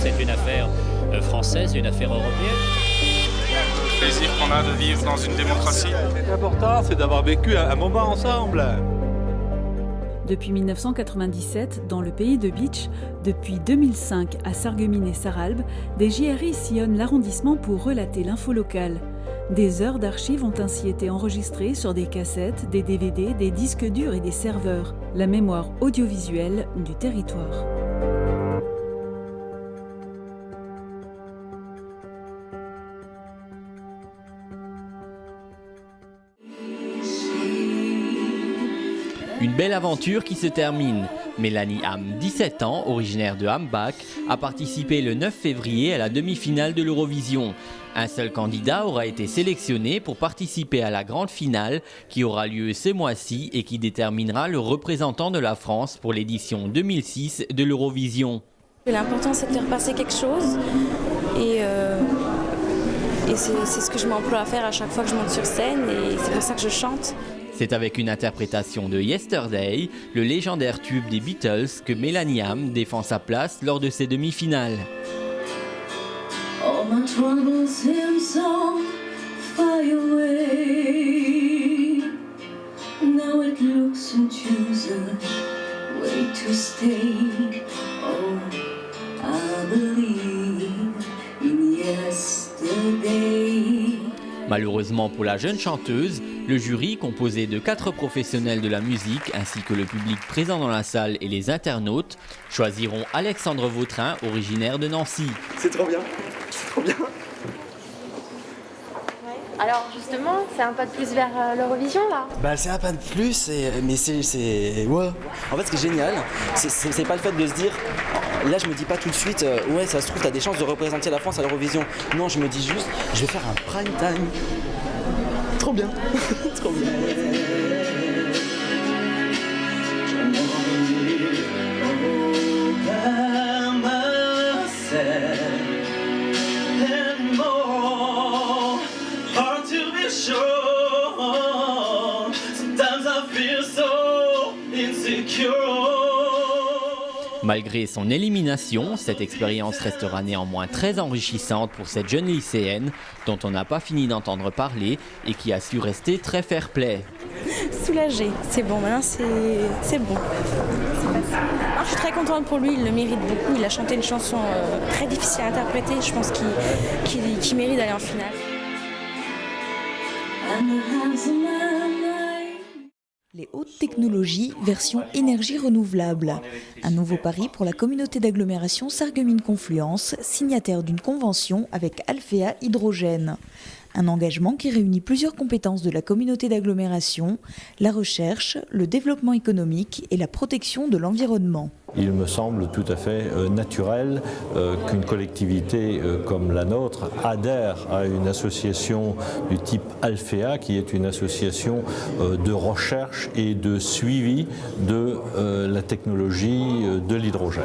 c'est une affaire française, une affaire européenne. Le plaisir qu'on a de vivre dans une démocratie. L'important, c'est d'avoir vécu un moment ensemble. Depuis 1997, dans le pays de Bitche, depuis 2005 à Sarreguemines et Sarralbe, des JRI sillonnent l'arrondissement pour relater l'info locale. Des heures d'archives ont ainsi été enregistrées sur des cassettes, des DVD, des disques durs et des serveurs. La mémoire audiovisuelle du territoire. Une belle aventure qui se termine. Mélanie Ham, 17 ans, originaire de Hambach, a participé le 9 février à la demi-finale de l'Eurovision. Un seul candidat aura été sélectionné pour participer à la grande finale qui aura lieu ce mois-ci et qui déterminera le représentant de la France pour l'édition 2006 de l'Eurovision. L'important, c'est de faire passer quelque chose et c'est ce que je m'emploie à faire à chaque fois que je monte sur scène et c'est pour ça que je chante. C'est avec une interprétation de Yesterday, le légendaire tube des Beatles, que Mélanie Ham défend sa place lors de ses demi-finales. All my troubles seem so far away. Now it looks and choose a way to stay. Oh, I believe in yesterday. Malheureusement pour la jeune chanteuse, le jury, composé de 4 professionnels de la musique ainsi que le public présent dans la salle et les internautes, choisiront Alexandre Vautrin, originaire de Nancy. C'est trop bien, c'est trop bien. Alors justement, c'est un pas de plus vers l'Eurovision là. Bah c'est un pas de plus, mais c'est... Ouais. En fait ce qui est génial, c'est pas le fait de se dire... Là je me dis pas tout de suite, ouais ça se trouve t'as des chances de représenter la France à l'Eurovision. Non, je me dis juste, je vais faire un prime time. Trop bien, trop bien. Malgré son élimination, cette expérience restera néanmoins très enrichissante pour cette jeune lycéenne dont on n'a pas fini d'entendre parler et qui a su rester très fair-play. Soulagée, c'est bon, maintenant c'est bon. Je suis très contente pour lui, il le mérite beaucoup. Il a chanté une chanson très difficile à interpréter, je pense qu'il mérite d'aller en finale. Les hautes technologies, version énergie renouvelable. Un nouveau pari pour la communauté d'agglomération Sarreguemines-Confluence, signataire d'une convention avec Alfea Hydrogène. Un engagement qui réunit plusieurs compétences de la communauté d'agglomération, la recherche, le développement économique et la protection de l'environnement. Il me semble tout à fait naturel qu'une collectivité comme la nôtre adhère à une association du type Alfea, qui est une association de recherche et de suivi de la technologie de l'hydrogène.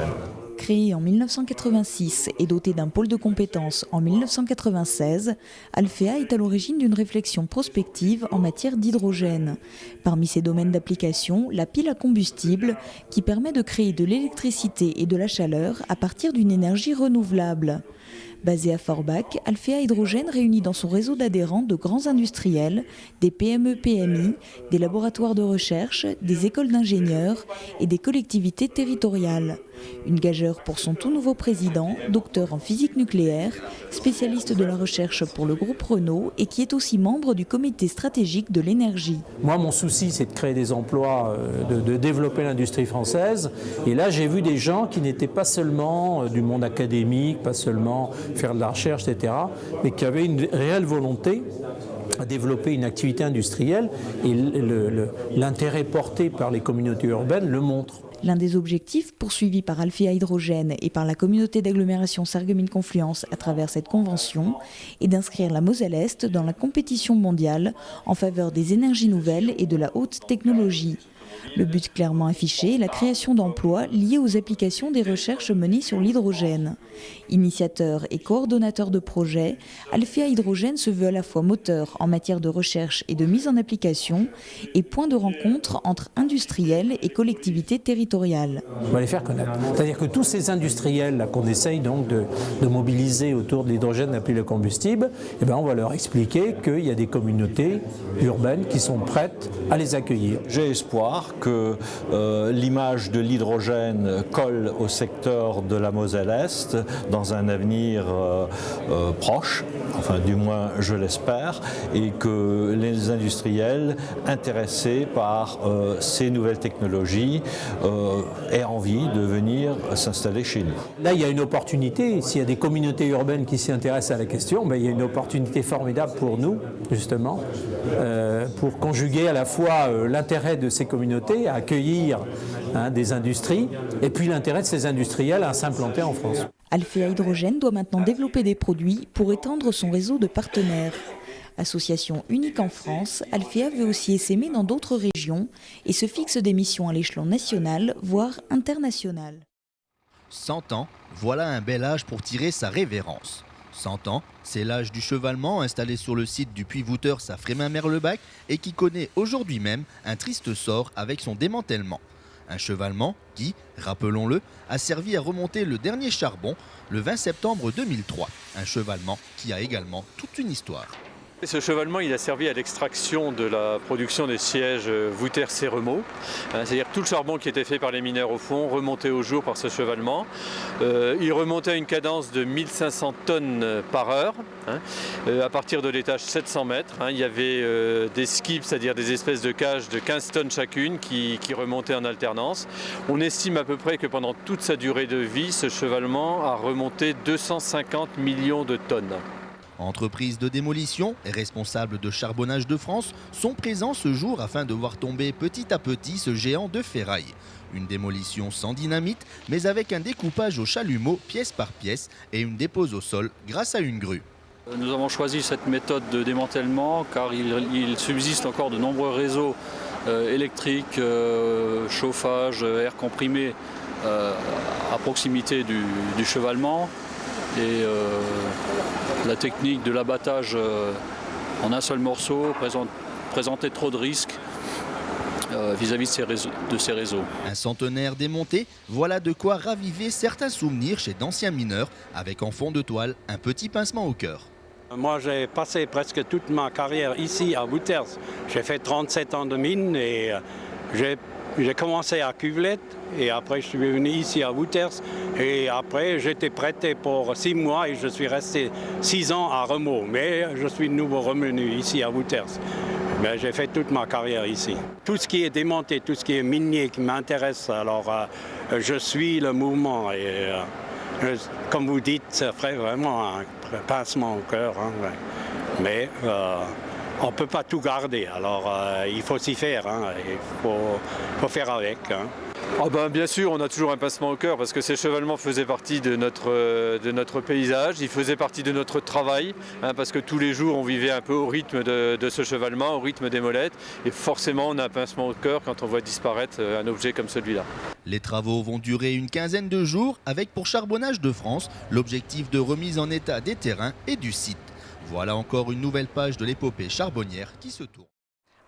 Créée en 1986 et dotée d'un pôle de compétences en 1996, Alfea est à l'origine d'une réflexion prospective en matière d'hydrogène. Parmi ses domaines d'application, la pile à combustible qui permet de créer de l'électricité et de la chaleur à partir d'une énergie renouvelable. Basée à Forbach, Alfea Hydrogène réunit dans son réseau d'adhérents de grands industriels, des PME-PMI, des laboratoires de recherche, des écoles d'ingénieurs et des collectivités territoriales. Une gageure pour son tout nouveau président, docteur en physique nucléaire, spécialiste de la recherche pour le groupe Renault et qui est aussi membre du comité stratégique de l'énergie. Moi, mon souci, c'est de créer des emplois, de développer l'industrie française. Et là, j'ai vu des gens qui n'étaient pas seulement du monde académique, pas seulement faire de la recherche, etc., mais qui avaient une réelle volonté à développer une activité industrielle. Et l'intérêt porté par les communautés urbaines le montre. L'un des objectifs poursuivis par Alfea Hydrogène et par la communauté d'agglomération Sarreguemines-Confluence à travers cette convention est d'inscrire la Moselle-Est dans la compétition mondiale en faveur des énergies nouvelles et de la haute technologie. Le but clairement affiché est la création d'emplois liés aux applications des recherches menées sur l'hydrogène. Initiateur et coordonnateur de projet, Alfea Hydrogène se veut à la fois moteur en matière de recherche et de mise en application et point de rencontre entre industriels et collectivités territoriales. On va les faire connaître. C'est-à-dire que tous ces industriels là, qu'on essaye donc de mobiliser autour de l'hydrogène appelé le combustible, eh ben on va leur expliquer qu'il y a des communautés urbaines qui sont prêtes à les accueillir. J'ai espoir que l'image de l'hydrogène colle au secteur de la Moselle-Est dans un avenir proche, enfin du moins je l'espère, et que les industriels intéressés par ces nouvelles technologies aient envie de venir s'installer chez nous. Là, il y a une opportunité. S'il y a des communautés urbaines qui s'y intéressent à la question, ben, il y a une opportunité formidable pour nous, justement, pour conjuguer à la fois l'intérêt de ces communautés à accueillir des industries et puis l'intérêt de ces industriels à s'implanter en France. Alfea Hydrogène doit maintenant développer des produits pour étendre son réseau de partenaires. Association unique en France, Alfea veut aussi essaimer dans d'autres régions et se fixe des missions à l'échelon national, voire international. 100 ans, voilà un bel âge pour tirer sa révérence. 100 ans, c'est l'âge du chevalement installé sur le site du Puy-Vouters à Frémin-Merlebach et qui connaît aujourd'hui même un triste sort avec son démantèlement. Un chevalement qui, rappelons-le, a servi à remonter le dernier charbon le 20 septembre 2003. Un chevalement qui a également toute une histoire. Ce chevalement, il a servi à l'extraction de la production des sièges Vouters et Renault. C'est-à-dire que tout le charbon qui était fait par les mineurs au fond remontait au jour par ce chevalement. Il remontait à une cadence de 1500 tonnes par heure, à partir de l'étage 700 mètres. Il y avait des skips, c'est-à-dire des espèces de cages de 15 tonnes chacune qui remontaient en alternance. On estime à peu près que pendant toute sa durée de vie, ce chevalement a remonté 250 millions de tonnes. Entreprises de démolition et responsables de charbonnage de France sont présents ce jour afin de voir tomber petit à petit ce géant de ferraille. Une démolition sans dynamite, mais avec un découpage au chalumeau pièce par pièce et une dépose au sol grâce à une grue. Nous avons choisi cette méthode de démantèlement car il subsiste encore de nombreux réseaux électriques, chauffage, air comprimé à proximité du chevalement. Et la technique de l'abattage en un seul morceau présentait trop de risques vis-à-vis de ces réseaux. Un centenaire démonté, voilà de quoi raviver certains souvenirs chez d'anciens mineurs, avec en fond de toile un petit pincement au cœur. Moi, j'ai passé presque toute ma carrière ici à Vouters. J'ai fait 37 ans de mine et j'ai commencé à Cuvelette et après je suis venu ici à Vouters et après j'étais prêté pour 6 mois et je suis resté 6 ans à Renault. Mais je suis de nouveau revenu ici à Vouters. Mais j'ai fait toute ma carrière ici. Tout ce qui est démonté, tout ce qui est minier qui m'intéresse, alors je suis le mouvement et comme vous dites, ça ferait vraiment un pincement au cœur. Mais on ne peut pas tout garder, alors il faut s'y faire, il faut faire avec. Bien sûr, on a toujours un pincement au cœur parce que ces chevalements faisaient partie de notre paysage, ils faisaient partie de notre travail, parce que tous les jours on vivait un peu au rythme de ce chevalement, au rythme des molettes, et forcément on a un pincement au cœur quand on voit disparaître un objet comme celui-là. Les travaux vont durer une quinzaine de jours avec pour Charbonnage de France l'objectif de remise en état des terrains et du site. Voilà encore une nouvelle page de l'épopée charbonnière qui se tourne.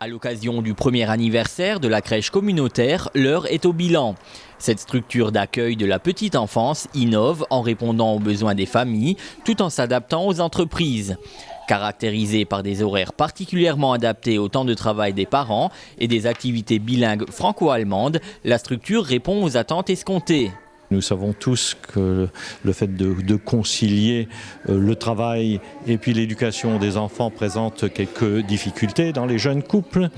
À l'occasion du premier anniversaire de la crèche communautaire, l'heure est au bilan. Cette structure d'accueil de la petite enfance innove en répondant aux besoins des familles tout en s'adaptant aux entreprises. Caractérisée par des horaires particulièrement adaptés au temps de travail des parents et des activités bilingues franco-allemandes, la structure répond aux attentes escomptées. Nous savons tous que le fait de concilier le travail et puis l'éducation des enfants présente quelques difficultés dans les jeunes couples.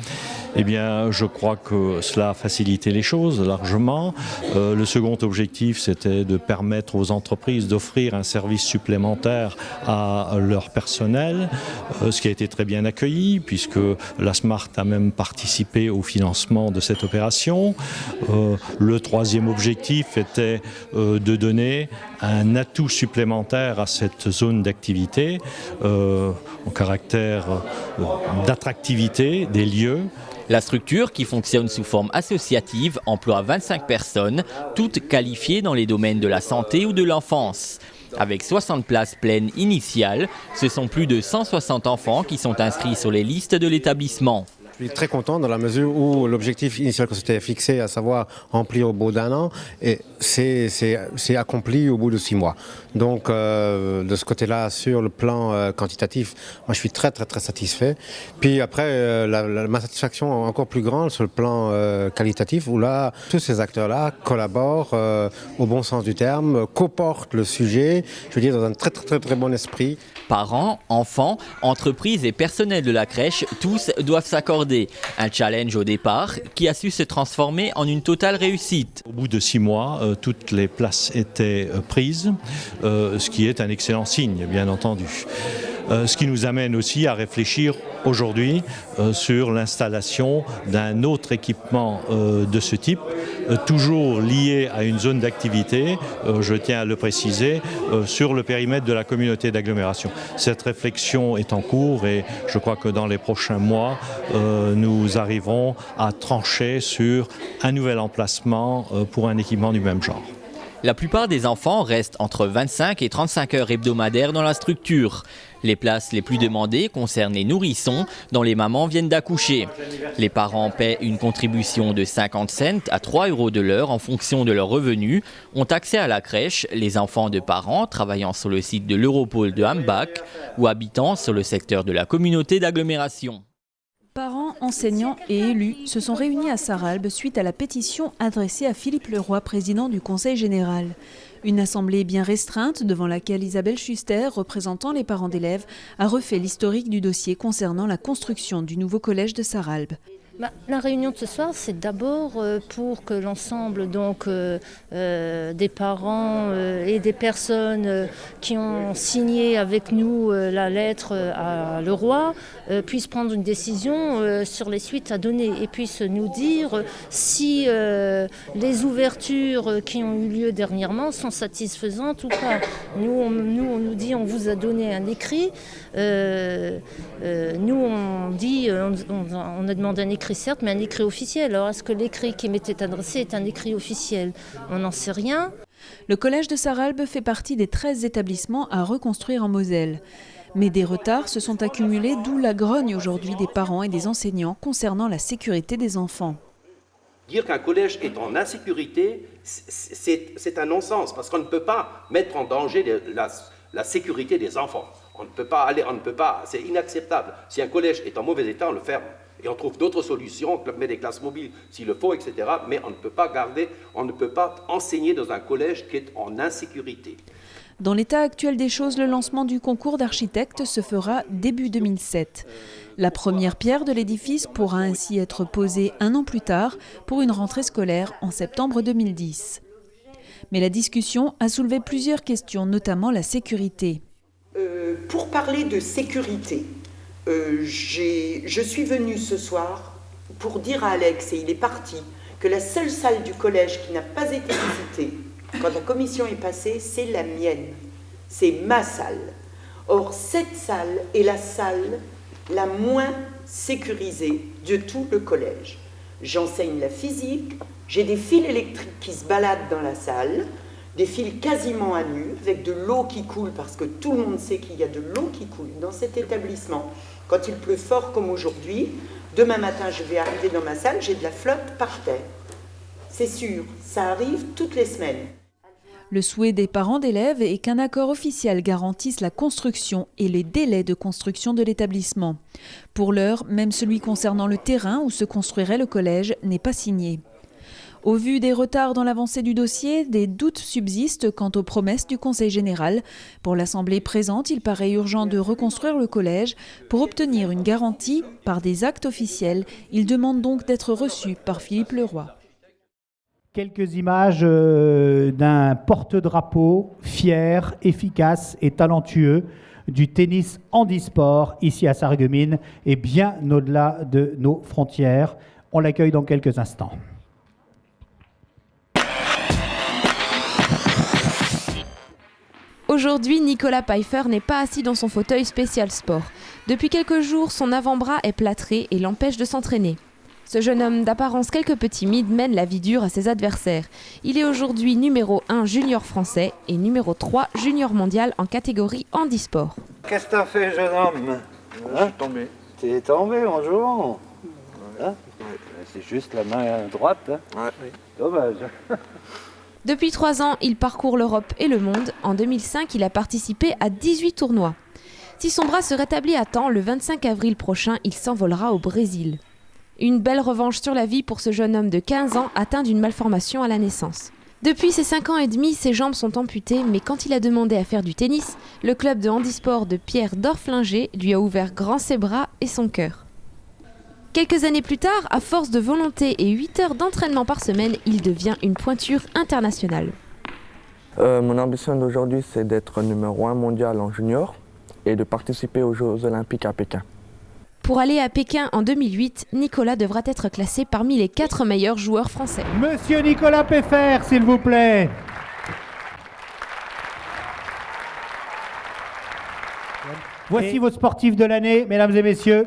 Eh bien, je crois que cela a facilité les choses largement. Le second objectif, c'était de permettre aux entreprises d'offrir un service supplémentaire à leur personnel, ce qui a été très bien accueilli puisque la Smart a même participé au financement de cette opération. Le troisième objectif était de donner un atout supplémentaire à cette zone d'activité, en caractère d'attractivité des lieux La structure, qui fonctionne sous forme associative, emploie 25 personnes, toutes qualifiées dans les domaines de la santé ou de l'enfance. Avec 60 places pleines initiales, ce sont plus de 160 enfants qui sont inscrits sur les listes de l'établissement. Je suis très content dans la mesure où l'objectif initial que c'était fixé, à savoir remplir au bout d'1 an, c'est accompli au bout de 6 mois. Donc de ce côté-là, sur le plan quantitatif, moi je suis très satisfait. Puis après, ma satisfaction est encore plus grande sur le plan qualitatif, où là, tous ces acteurs-là collaborent au bon sens du terme, coportent le sujet, je veux dire, dans un très bon esprit. Parents, enfants, entreprises et personnel de la crèche, tous doivent s'accorder. Un challenge au départ qui a su se transformer en une totale réussite. Au bout de 6 mois, toutes les places étaient prises, ce qui est un excellent signe, bien entendu. Ce qui nous amène aussi à réfléchir aujourd'hui sur l'installation d'un autre équipement de ce type, toujours lié à une zone d'activité, je tiens à le préciser, sur le périmètre de la communauté d'agglomération. Cette réflexion est en cours et je crois que dans les prochains mois, nous arriverons à trancher sur un nouvel emplacement pour un équipement du même genre. La plupart des enfants restent entre 25 et 35 heures hebdomadaires dans la structure. Les places les plus demandées concernent les nourrissons dont les mamans viennent d'accoucher. Les parents paient une contribution de 50 cents à 3 € de l'heure en fonction de leurs revenus, ont accès à la crèche les enfants de parents travaillant sur le site de l'Europole de Hambach ou habitant sur le secteur de la communauté d'agglomération. Parents, enseignants et élus se sont réunis à Sarralbe suite à la pétition adressée à Philippe Leroy, président du Conseil général. Une assemblée bien restreinte devant laquelle Isabelle Schuster, représentant les parents d'élèves, a refait l'historique du dossier concernant la construction du nouveau collège de Sarralbe. La réunion de ce soir, c'est d'abord pour que l'ensemble des parents et des personnes qui ont signé avec nous la lettre à Leroy puissent prendre une décision sur les suites à donner et puissent nous dire si les ouvertures qui ont eu lieu dernièrement sont satisfaisantes ou pas. Nous, on nous dit on vous a donné un écrit. Nous, on a demandé un écrit certes, mais un écrit officiel. Alors, est-ce que l'écrit qui m'était adressé est un écrit officiel? On n'en sait rien. Le collège de Sarralbe fait partie des 13 établissements à reconstruire en Moselle. Mais des retards se sont accumulés, d'où la grogne aujourd'hui des parents et des enseignants concernant la sécurité des enfants. Dire qu'un collège est en insécurité, c'est un non-sens, parce qu'on ne peut pas mettre en danger la sécurité des enfants. On ne peut pas, c'est inacceptable. Si un collège est en mauvais état, on le ferme. Et on trouve d'autres solutions, on met des classes mobiles s'il le faut, etc. Mais on ne peut pas enseigner dans un collège qui est en insécurité. Dans l'état actuel des choses, le lancement du concours d'architectes se fera début 2007. La première pierre de l'édifice pourra ainsi être posée 1 an plus tard pour une rentrée scolaire en septembre 2010. Mais la discussion a soulevé plusieurs questions, notamment la sécurité. Pour parler de sécurité, je suis venue ce soir pour dire à Alex, et il est parti, que la seule salle du collège qui n'a pas été visitée quand la commission est passée, c'est la mienne. C'est ma salle. Or, cette salle est la salle la moins sécurisée de tout le collège. J'enseigne la physique, j'ai des fils électriques qui se baladent dans la salle, des fils quasiment à nu, avec de l'eau qui coule, parce que tout le monde sait qu'il y a de l'eau qui coule dans cet établissement. Quand il pleut fort comme aujourd'hui, demain matin je vais arriver dans ma salle, j'ai de la flotte par terre. C'est sûr, ça arrive toutes les semaines. Le souhait des parents d'élèves est qu'un accord officiel garantisse la construction et les délais de construction de l'établissement. Pour l'heure, même celui concernant le terrain où se construirait le collège n'est pas signé. Au vu des retards dans l'avancée du dossier, des doutes subsistent quant aux promesses du Conseil général. Pour l'Assemblée présente, il paraît urgent de reconstruire le collège. Pour obtenir une garantie par des actes officiels, il demande donc d'être reçu par Philippe Leroy. Quelques images d'un porte-drapeau fier, efficace et talentueux du tennis handisport ici à Sarreguemines et bien au-delà de nos frontières. On l'accueille dans quelques instants. Aujourd'hui, Nicolas Pfeiffer n'est pas assis dans son fauteuil spécial sport. Depuis quelques jours, son avant-bras est plâtré et l'empêche de s'entraîner. Ce jeune homme d'apparence quelque peu timide mène la vie dure à ses adversaires. Il est aujourd'hui numéro 1 junior français et numéro 3 junior mondial en catégorie handisport. Qu'est-ce que t'as fait, jeune homme? Je suis tombé. T'es tombé en jouant. Voilà. C'est juste la main droite. Hein. Ouais. Dommage. Depuis 3 ans, il parcourt l'Europe et le monde. En 2005, il a participé à 18 tournois. Si son bras se rétablit à temps, le 25 avril prochain, il s'envolera au Brésil. Une belle revanche sur la vie pour ce jeune homme de 15 ans atteint d'une malformation à la naissance. Depuis ses 5 ans et demi, ses jambes sont amputées, mais quand il a demandé à faire du tennis, le club de handisport de Pierre d'Orflinger lui a ouvert grand ses bras et son cœur. Quelques années plus tard, à force de volonté et 8 heures d'entraînement par semaine, il devient une pointure internationale. Mon ambition d'aujourd'hui, c'est d'être numéro 1 mondial en junior et de participer aux Jeux Olympiques à Pékin. Pour aller à Pékin en 2008, Nicolas devra être classé parmi les 4 meilleurs joueurs français. Monsieur Nicolas Peffer, s'il vous plaît. Voici vos sportifs de l'année, mesdames et messieurs.